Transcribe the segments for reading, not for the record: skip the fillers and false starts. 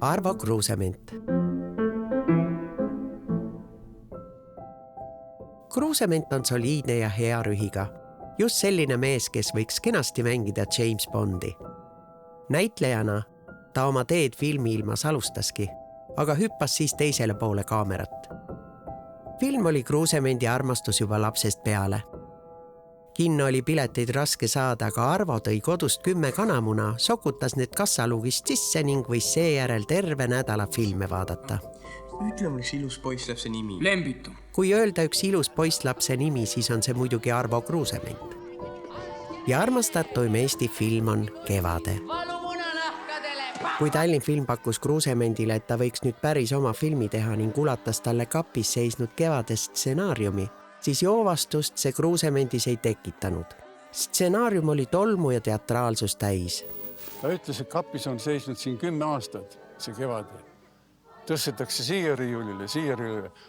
Arvo Kruusement. Kruusement on soliidne ja hea rühiga. Just selline mees, kes võiks kenasti mängida James Bondi. Näitlejana ta oma teed filmiilmas alustaski, aga hüppas siis teisele poole kaamerat. Film oli Kruusemendi armastus juba lapsest peale. Kinno oli pileteid raske saada, aga Arvo tõi kodust 10 kanamuna, sokutas need kassaluugist sisse ning võis seejärel terve nädala filme vaadata. Ütle mulle üks ilus poisslapse nimi. Lembitu. Kui öelda üks ilus poisslapse nimi, siis on see muidugi Arvo Kruusement. Ja armastatuim Eesti film on Kevade. Kui Tallinn Film pakkus Kruusemendile, et ta võiks nüüd päris oma filmi teha ning ulatas talle kapis seisnud Kevade stsenaariumi, siis joovastust see Kruusemendis ei tekitanud. Stsenaarium oli tolmu ja teatraalsus täis. Ta ütles, et kapis on seisnud siin 10 aastat, see Kevade. Tõstetakse siia riiulile,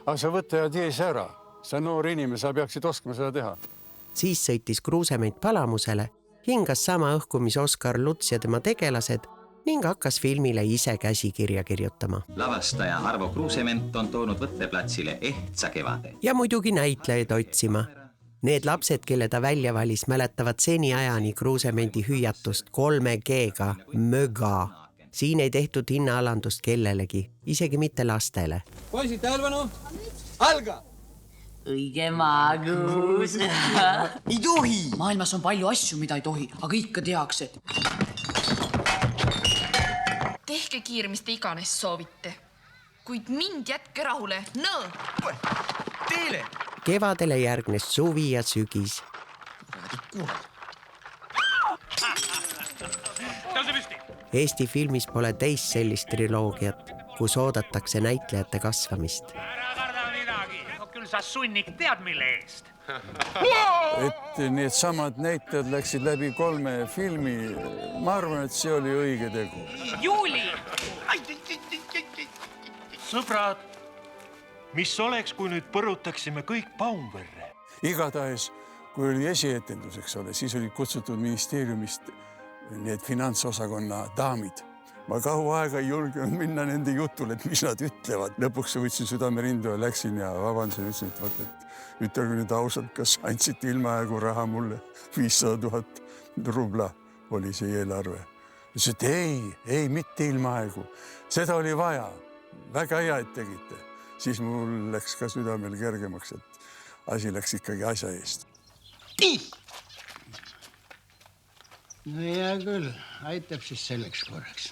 aga sa võtta ja tee see ära. Sa noor inimene, sa peaksid oskama seda teha. Siis sõitis Kruusement Palamusele, hingas sama õhku, mis Oskar Luts ja tema tegelased ning hakkas filmile ise käsikirja kirjutama. Lavastaja Arvo Kruusement on toonud võtteplatsile ehtsa Kevade. Ja muidugi näitlejaid otsima. Need lapsed, kelle ta välja valis, mäletavad seni ajani Kruusemendi hüüatust 3G-ga möga. Siin ei tehtud hinnaalandust kellelegi, isegi mitte lastele. Poisid, tähelepanu! Alga! Õige maagus. Ei tohi! Maailmas on palju asju, mida ei tohi, aga ikka tehakse. Tehke kiir, mis te iganes soovite. Kuid mind jätke rahule. Nõõ! Teele! Kevadele järgnes suvi ja sügis. Eesti filmis pole teist sellist triloogiat, kus oodatakse näitlejate kasvamist. Küll sa sunnik tead mille eest. Et need samad näitajad läksid läbi 3 filmi. Ma arvan, et see oli õige tegu. Juuli! Sõbrad, mis oleks, kui nüüd põrutaksime kõik Paumverre? Igatahes, kui oli esietendus, eks ole, siis olid kutsutud ministeeriumist need finantsosakonna daamid. Ma kaua aega ei julgenud minna nende jutule, et mis nad ütlevad. Lõpuks võtsin südamerindu ja läksin ja vabandasin, ütlesin, et ütelge nüüd ausalt, kas andsite ilmaaegu raha mulle 500 000 rubla oli see eelarve. Ütlesin, et ei, mitte ilmaaegu. Seda oli vaja. Väga hea, et tegite. Siis mul läks ka südamel kergemaks, et asi läks ikkagi asja eest. No hea küll, aitab siis selleks korraks.